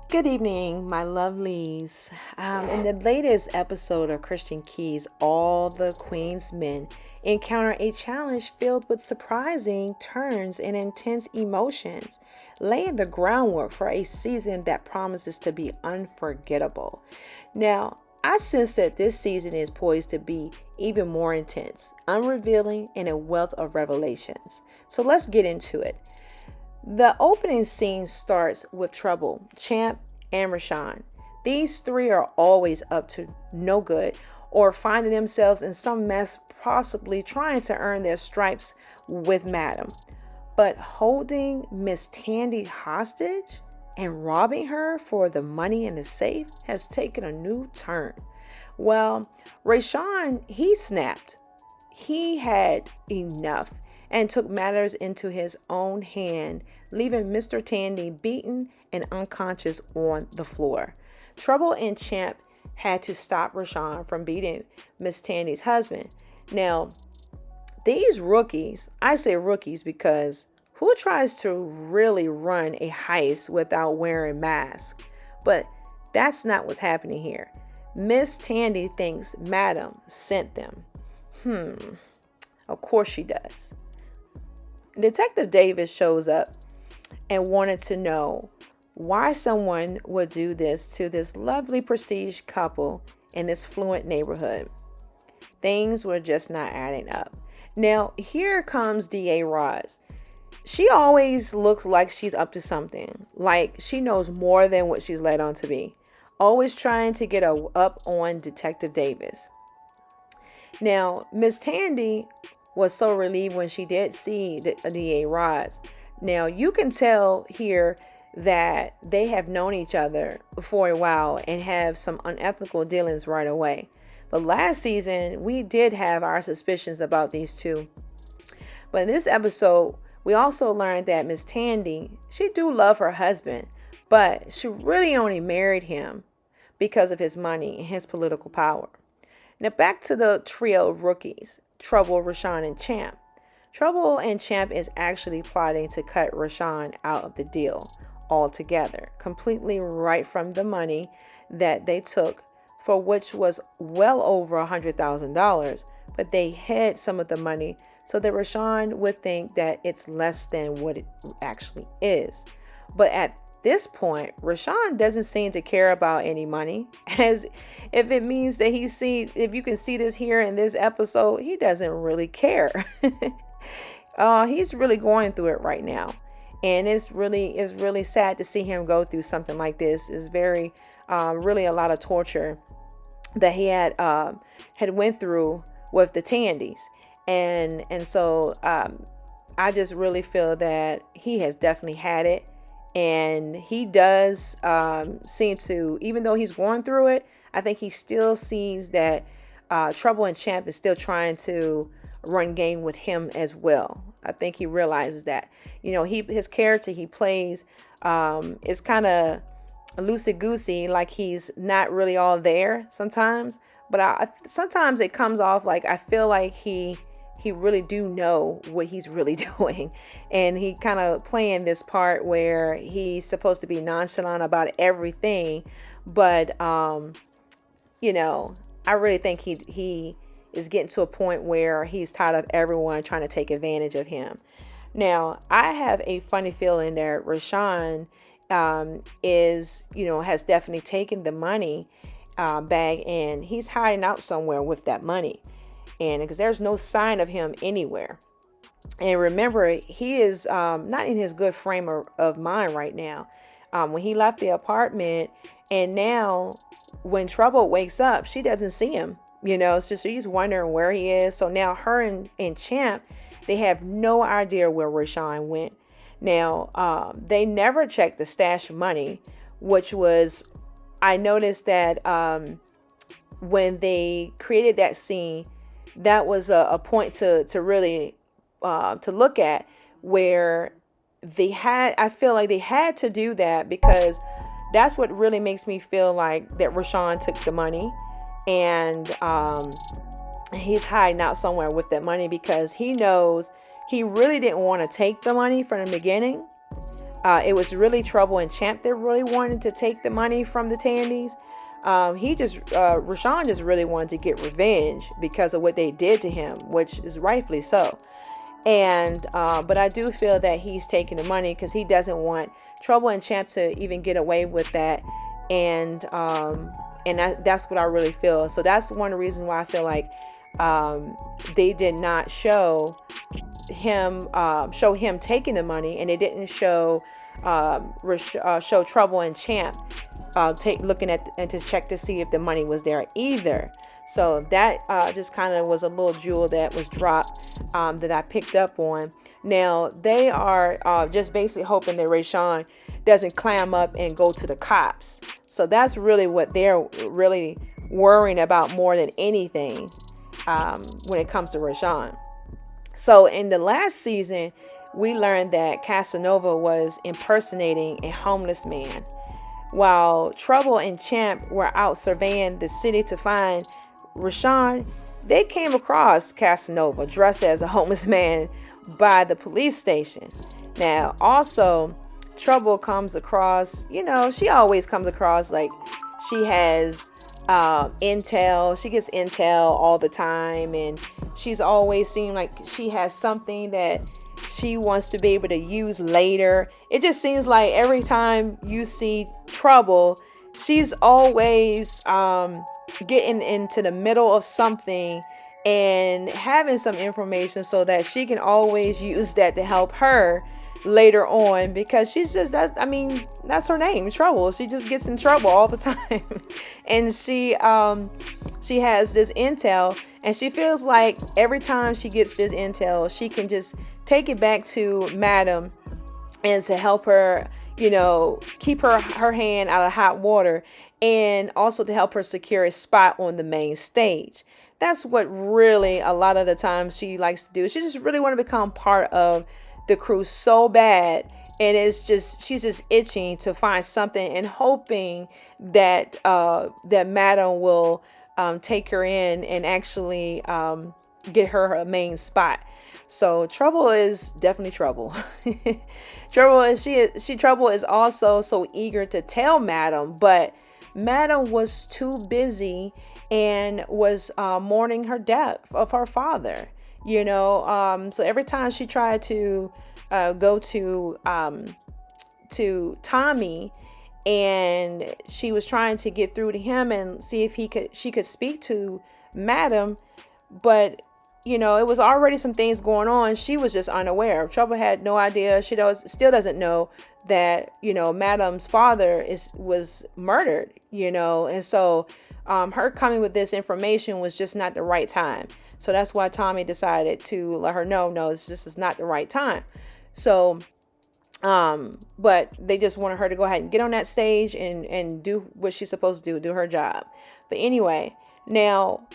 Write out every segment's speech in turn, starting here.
Good evening, my lovelies. In the latest episode of Christian Keys, all the Queen's men encounter a challenge filled with surprising turns and intense emotions, laying the groundwork for a season that promises to be unforgettable. Now, I sense that this season is poised to be even more intense, unrevealing, and a wealth of revelations. So let's get into it. The opening scene starts with Trouble, Champ, and Rashawn. These three are always up to no good or finding themselves in some mess, possibly trying to earn their stripes with Madam. But holding Miss Tandy hostage and robbing her for the money in the safe has taken a new turn. Well, Rashawn, he snapped. He had enough and took matters into his own hand, leaving Mr. Tandy beaten and unconscious on the floor. Trouble and Champ had to stop Rashawn from beating Miss Tandy's husband. Now, these rookies, I say rookies because who tries to really run a heist without wearing masks? But that's not what's happening here. Miss Tandy thinks Madam sent them. Of course she does. Detective Davis shows up and wanted to know why someone would do this to this lovely prestige couple in this fluent neighborhood. Things were just not adding up. Now, here comes DA Roz. She always looks like she's up to something, like she knows more than what she's led on to be, always trying to get up on Detective Davis. Now, Miss Tandy was so relieved when she did see the DA Roz. Now, you can tell here that they have known each other for a while and have some unethical dealings right away. But last season, we did have our suspicions about these two. But in this episode, we also learned that Miss Tandy, she do love her husband, but she really only married him because of his money and his political power. Now back to the trio of rookies, Trouble, Rashawn, and Champ. Trouble and Champ is actually plotting to cut Rashawn out of the deal altogether, completely right from the money that they took, for which was well over $100,000, but they hid some of the money so that Rashawn would think that it's less than what it actually is. But at this point, Rashawn doesn't seem to care about any money, as if it means that if you can see this here in this episode, he doesn't really care. He's really going through it right now. And it's really sad to see him go through something like this. It's very, really a lot of torture that he had went through with the Tandys. And so I just really feel that he has definitely had it. And he does seem to, even though he's going through it, I think he still sees that Trouble and Champ is still trying to run game with him as well. I think he realizes that, his character he plays is kind of loosey-goosey, like he's not really all there sometimes. But sometimes it comes off like I feel like he really do know what he's really doing. And he kind of playing this part where he's supposed to be nonchalant about everything. But, I really think he is getting to a point where he's tired of everyone trying to take advantage of him. Now, I have a funny feeling that Rashawn has definitely taken the money bag and he's hiding out somewhere with that money. And because there's no sign of him anywhere. And remember, he is not in his good frame of mind right now. When he left the apartment, and now when Trouble wakes up, she doesn't see him. So she's wondering where he is. So now her and Champ, they have no idea where Rashawn went. Now, they never checked the stash of money, which was, I noticed that when they created that scene, that was a point to really to look at, where I feel like they had to do that because that's what really makes me feel like that Rashawn took the money and he's hiding out somewhere with that money because he knows he really didn't want to take the money from the beginning, It was really Trouble and Champ that really wanted to take the money from the Tandys. Rashawn just really wanted to get revenge because of what they did to him, which is rightfully so. And but I do feel that he's taking the money because he doesn't want Trouble and Champ to even get away with that. And that's what I really feel. So that's one of the reasons why I feel like they did not show him taking the money, and they didn't show Trouble and Champ looking at and to check to see if the money was there either. So that just kind of was a little jewel that was dropped that I picked up on. Now they are just basically hoping that Rashawn doesn't clam up and go to the cops. So that's really what they're really worrying about more than anything when it comes to Rashawn. So in the last season, we learned that Casanova was impersonating a homeless man. While Trouble and Champ were out surveying the city to find Rashawn, they came across Casanova dressed as a homeless man by the police station. Now, also, Trouble comes across, she always comes across like she has intel. She gets intel all the time, and she's always seemed like she has something that she wants to be able to use later. It just seems like every time you see Trouble, she's always getting into the middle of something and having some information so that she can always use that to help her later on, because that's her name, Trouble. She just gets in trouble all the time. And she has this intel, and she feels like every time she gets this intel, she can just take it back to Madam and to help her, keep her hand out of hot water, and also to help her secure a spot on the main stage. That's what really a lot of the times she likes to do. She just really want to become part of the crew so bad, and she's just itching to find something and hoping that that Madam will take her in and actually get her main spot. So Trouble is definitely Trouble. Trouble is also so eager to tell Madam, but Madam was too busy and was mourning her death of her father. So every time she tried to go to Tommy, and she was trying to get through to him and see if she could speak to Madam, but it was already some things going on. She was just unaware. Trouble had no idea. She still doesn't know that Madam's father was murdered. And so her coming with this information was just not the right time. So that's why Tommy decided to let her know, no, this is not the right time. So, but they just wanted her to go ahead and get on that stage and do what she's supposed to do her job. But anyway, now,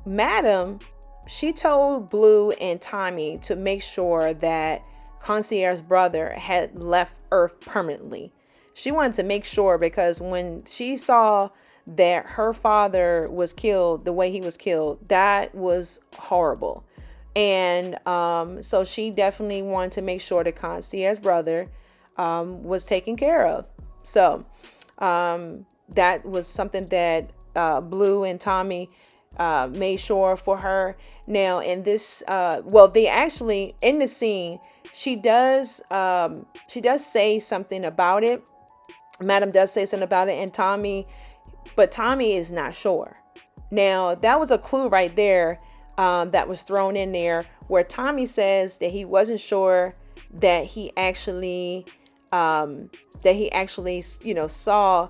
Madam, she told Blue and Tommy to make sure that Concierge's brother had left Earth permanently. She wanted to make sure, because when she saw that her father was killed the way he was killed, that was horrible. And so she definitely wanted to make sure the Concierge's brother was taken care of. So that was something that Blue and Tommy made sure for her. Now in this, they actually, in the scene, she does say something about it. Madam does say something about it, and Tommy is not sure. Now that was a clue right there that was thrown in there, where Tommy says that he wasn't sure that he actually saw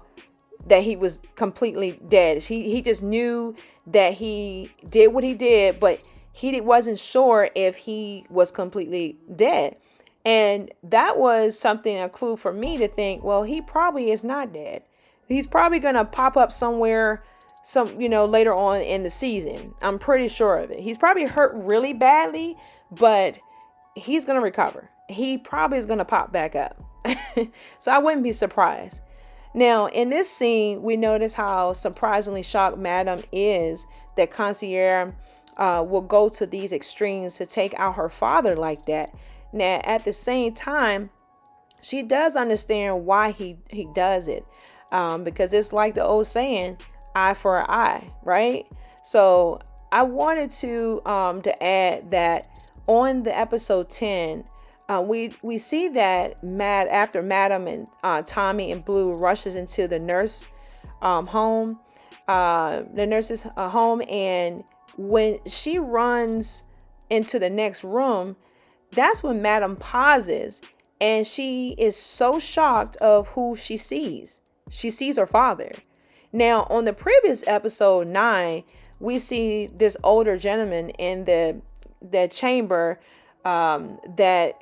that he was completely dead. He just knew that he did what he did, but he wasn't sure if he was completely dead. And that was a clue for me to think, well, he probably is not dead. He's probably going to pop up somewhere, later on in the season. I'm pretty sure of it. He's probably hurt really badly, but he's going to recover. He probably is going to pop back up. So I wouldn't be surprised. Now, in this scene, we notice how surprisingly shocked Madam is that Concierge will go to these extremes to take out her father like that. Now, at the same time, she does understand why he does it, because it's like the old saying, eye for an eye, right? So I wanted to add that on the episode 10, we see that after Madam and Tommy and Blue rushes into the nurse home, the nurse's home, and when she runs into the next room, that's when Madam pauses, and she is so shocked of who she sees. She sees her father. Now, on the previous episode 9, we see this older gentleman in the chamber that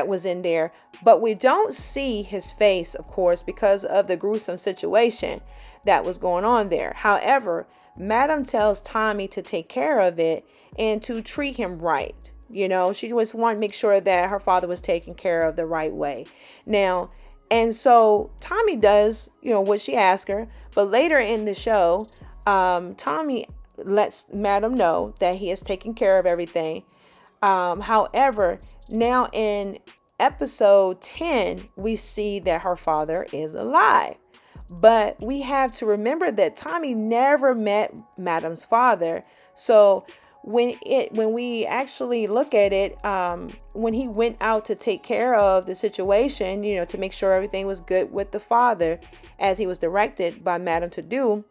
was in there, but we don't see his face, of course, because of the gruesome situation that was going on there. However, Madam tells Tommy to take care of it and to treat him right. She just wanted to make sure that her father was taken care of the right way. Now, and so Tommy does, what she asked her. But later in the show, Tommy lets Madam know that he is taking care of everything. However, now in episode 10, we see that her father is alive. But we have to remember that Tommy never met Madam's father. So when we actually look at it, when he went out to take care of the situation, to make sure everything was good with the father, as he was directed by Madam to do,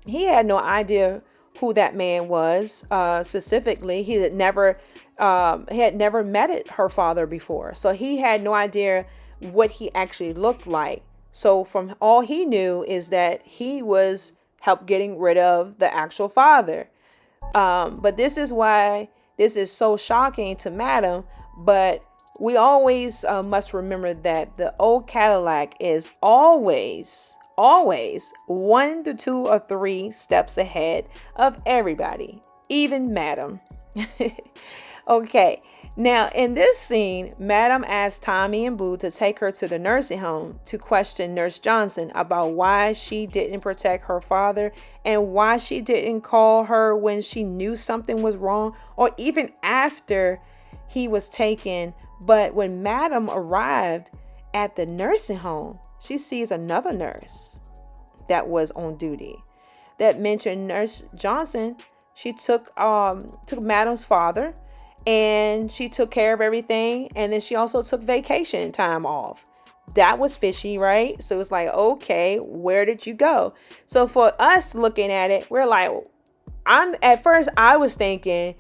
he had no idea who that man was. Specifically, he had never met her father before, so he had no idea what he actually looked like. So from all he knew is that he was help getting rid of the actual father. But this is why this is so shocking to Madam. But we always must remember that the old Cadillac is always 1 to 2 or 3 steps ahead of everybody, even Madam. Okay. Now, in this scene, Madam asked Tommy and Blue to take her to the nursing home to question Nurse Johnson about why she didn't protect her father and why she didn't call her when she knew something was wrong, or even after he was taken. But when Madam arrived at the nursing home, she sees another nurse that was on duty that mentioned Nurse Johnson. She took Madam's father, and she took care of everything. And then she also took vacation time off. That was fishy, right? So it's like, okay, where did you go? So for us looking at it, we're like, at first I was thinking,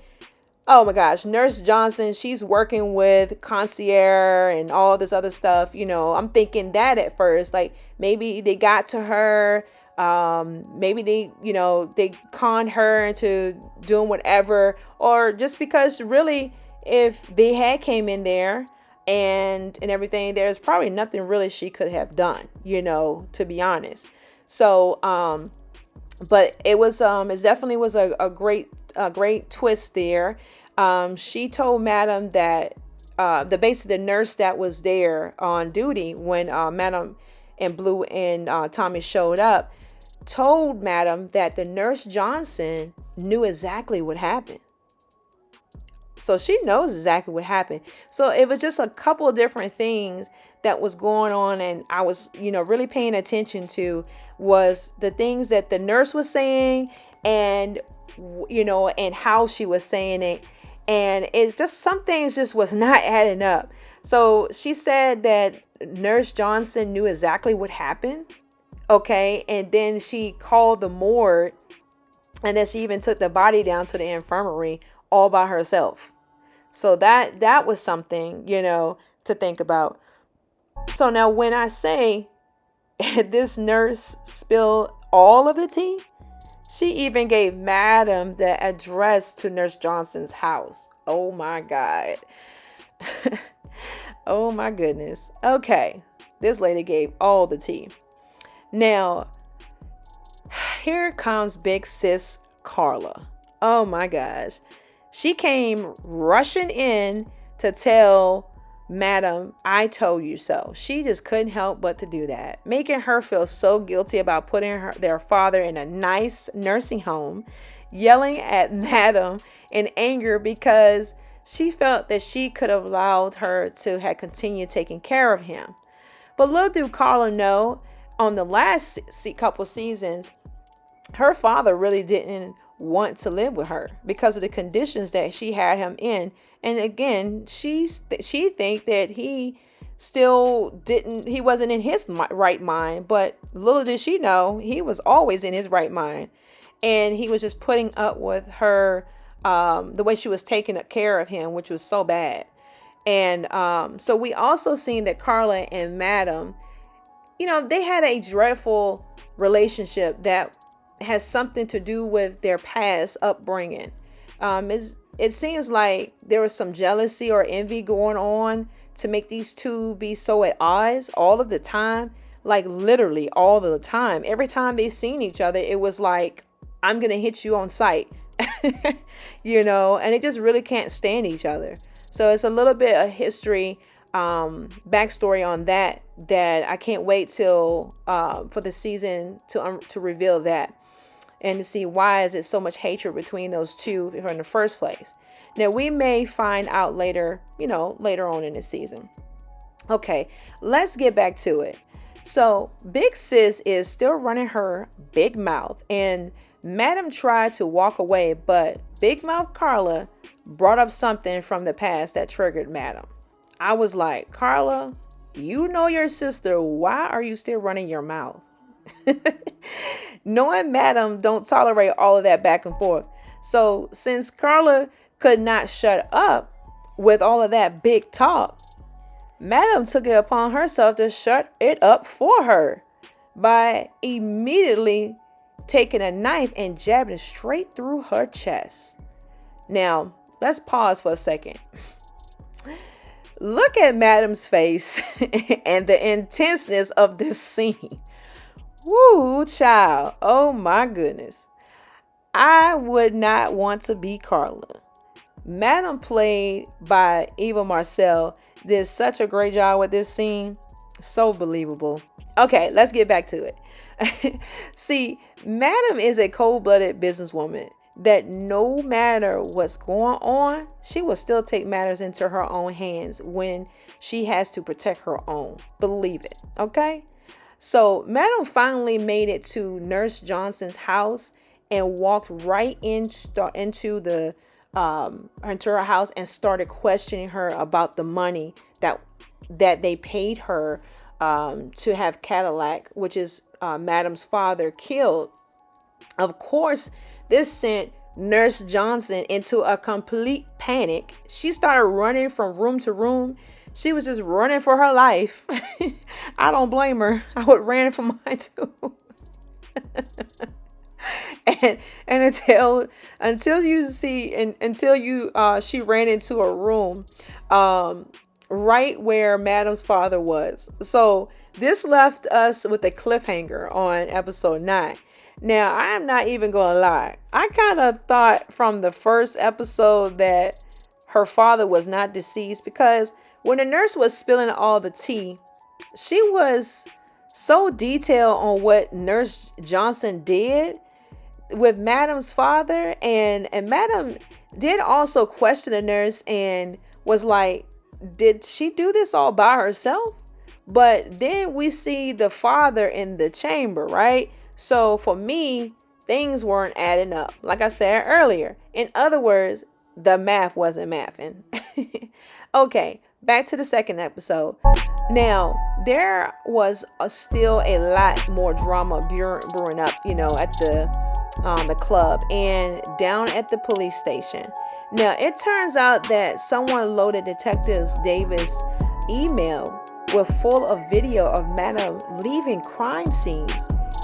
oh my gosh, Nurse Johnson, she's working with concierge and all this other stuff. I'm thinking that at first, like maybe they got to her. Maybe they conned her into doing whatever, or just because really, if they had came in there and everything, there's probably nothing really she could have done, to be honest. So, but it was, it definitely was a great twist there. She told Madam that, the nurse that was there on duty when, Madam and Blue and, Tommy showed up, told Madam that the Nurse Johnson knew exactly what happened. So she knows exactly what happened. So it was just a couple of different things that was going on, and I was, really paying attention to was the things that the nurse was saying, and and how she was saying it. And it's just some things just was not adding up. So she said that Nurse Johnson knew exactly what happened. Okay. And then she called the morgue, and then she even took the body down to the infirmary all by herself. So that was something, to think about. So now when I say this nurse spilled all of the tea, she even gave Madam the address to Nurse Johnson's house. Oh my God. Oh my goodness. Okay. This lady gave all the tea. Now, here comes big sis Carla. Oh my gosh. She came rushing in to tell Madam, I told you so. She just couldn't help but to do that, making her feel so guilty about putting their father in a nice nursing home, yelling at Madam in anger because she felt that she could have allowed her to have continued taking care of him. But little do Carla know, on the last couple seasons, her father really didn't want to live with her because of the conditions that she had him in. And again, she think that he wasn't in his right mind, but little did she know he was always in his right mind. And he was just putting up with her, the way she was taking care of him, which was so bad. And so we also seen that Carla and Madam, they had a dreadful relationship that has something to do with their past upbringing. It seems like there was some jealousy or envy going on to make these two be so at odds all of the time, like literally all of the time. Every time they seen each other, it was like, I'm going to hit you on sight, and they just really can't stand each other. So it's a little bit of history, backstory on that I can't wait till for the season to reveal that and to see why is it so much hatred between those two in the first place. Now we may find out later on in the season. Okay, let's get back to it. So Big Sis is still running her big mouth, and Madam tried to walk away, but Big Mouth Carla brought up something from the past that triggered Madam. I was like, Carla, you know your sister. Why are you still running your mouth? Knowing Madam don't tolerate all of that back and forth. So since Carla could not shut up with all of that big talk, Madam took it upon herself to shut it up for her by immediately taking a knife and jabbing it straight through her chest. Now, let's pause for a second. Look at Madam's face and the intenseness of this scene. Woo, child. Oh my goodness. I would not want to be Carla. Madam, played by Eva Marcel, did such a great job with this scene. So believable. Okay, let's get back to it. See, Madam is a cold-blooded businesswoman that no matter what's going on, she will still take matters into her own hands when she has to protect her own. Believe it, okay? So Madam finally made it to Nurse Johnson's house and walked right into her house and started questioning her about the money that they paid her to have Cadillac, which is Madam's father, killed. Of course, this sent Nurse Johnson into a complete panic. She started running from room to room. She was just running for her life. I don't blame her. I would ran for mine too. and she ran into a room right where Madam's father was. So this left us with a cliffhanger on episode 9. Now, I'm not even going to lie. I kind of thought from the first episode that her father was not deceased, because when the nurse was spilling all the tea, she was so detailed on what Nurse Johnson did with Madam's father. And Madam did also question the nurse and was like, did she do this all by herself? But then we see the father in the chamber, right? So for me, things weren't adding up. Like I said earlier, in other words, the math wasn't mathing. Okay, back to the second episode. Now, there was still a lot more drama brewing up, at the club and down at the police station. Now, it turns out that someone loaded Detective Davis' email with full of video of Madam leaving crime scenes.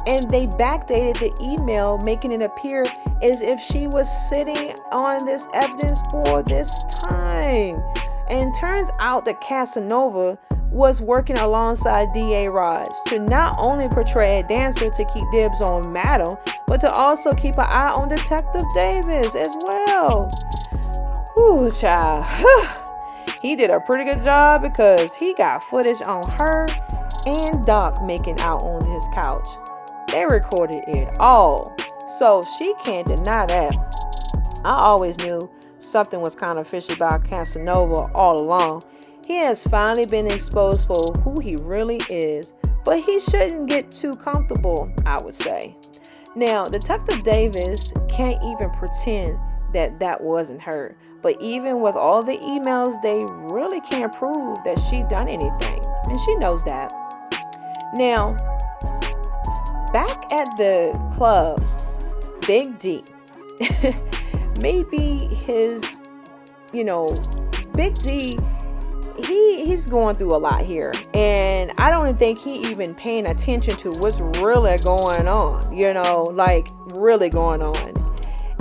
And they backdated the email, making it appear as if she was sitting on this evidence for this time. And turns out that Casanova was working alongside D.A. Rods to not only portray a dancer to keep dibs on Madam, but to also keep an eye on Detective Davis as well. Ooh, child. He did a pretty good job because he got footage on her and Doc making out on his couch. They recorded it all, so she can't deny that. I always knew something was kind of fishy about Casanova all along. He has finally been exposed for who he really is, but he shouldn't get too comfortable, I would say. Now, Detective Davis can't even pretend that that wasn't her. But even with all the emails, they really can't prove that she done anything. And she knows that. Now, back at the club, Big D, maybe his, Big D, he's going through a lot here. And I don't think he even paying attention to what's really going on, really going on.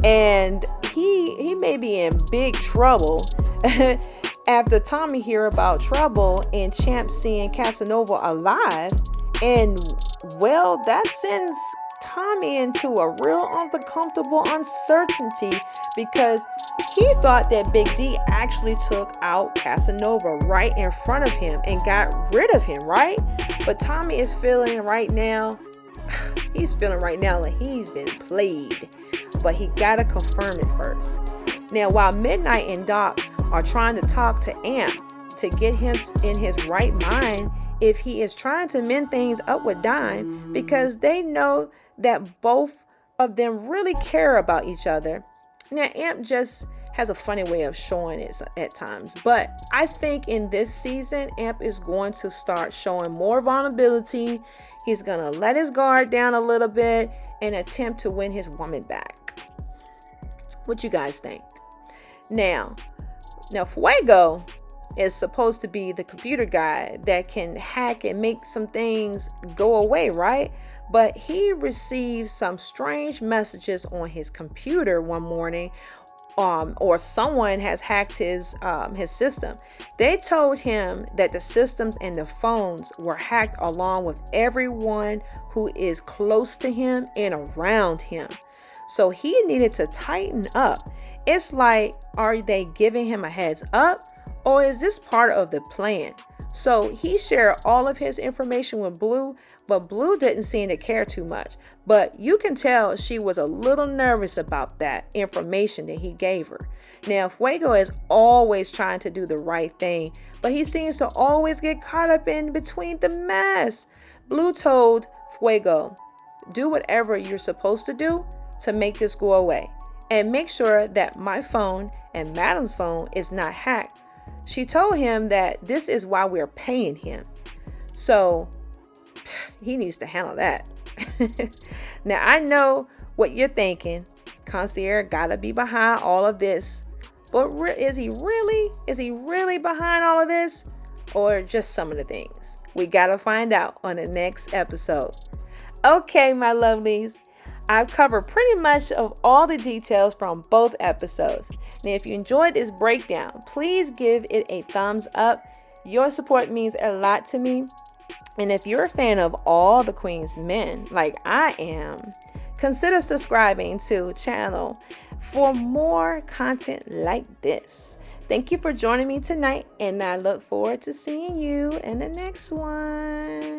And he may be in big trouble after Tommy hear about trouble and Champ seeing Casanova alive. And well, that sends Tommy into a real uncomfortable uncertainty, because he thought that Big D actually took out Casanova right in front of him and got rid of him, right? But Tommy is feeling right now like he's been played. But he gotta confirm it first. Now, while Midnight and Doc are trying to talk to Amp to get him in his right mind if he is trying to mend things up with Dime, because they know that both of them really care about each other. Now, Amp just has a funny way of showing it at times. But I think in this season, Amp is going to start showing more vulnerability. He's going to let his guard down a little bit and attempt to win his woman back. What you guys think? Now, Fuego is supposed to be the computer guy that can hack and make some things go away, right? But he received some strange messages on his computer one morning, or someone has hacked his system. They told him that the systems and the phones were hacked along with everyone who is close to him and around him. So he needed to tighten up. It's like, are they giving him a heads up, or is this part of the plan? So he shared all of his information with Blue, but Blue didn't seem to care too much. But you can tell she was a little nervous about that information that he gave her. Now, Fuego is always trying to do the right thing, but he seems to always get caught up in between the mess. Blue told Fuego, do whatever you're supposed to do to make this go away, and make sure that my phone and Madam's phone is not hacked. She told him that this is why we're paying him. So he needs to handle that. Now, I know what you're thinking. Concierge gotta be behind all of this. But is he really behind all of this? Or just some of the things? We gotta find out on the next episode. Okay, my lovelies. I've covered pretty much of all the details from both episodes. Now, if you enjoyed this breakdown, please give it a thumbs up. Your support means a lot to me. And if you're a fan of all the Queen's Men, like I am, consider subscribing to the channel for more content like this. Thank you for joining me tonight, and I look forward to seeing you in the next one.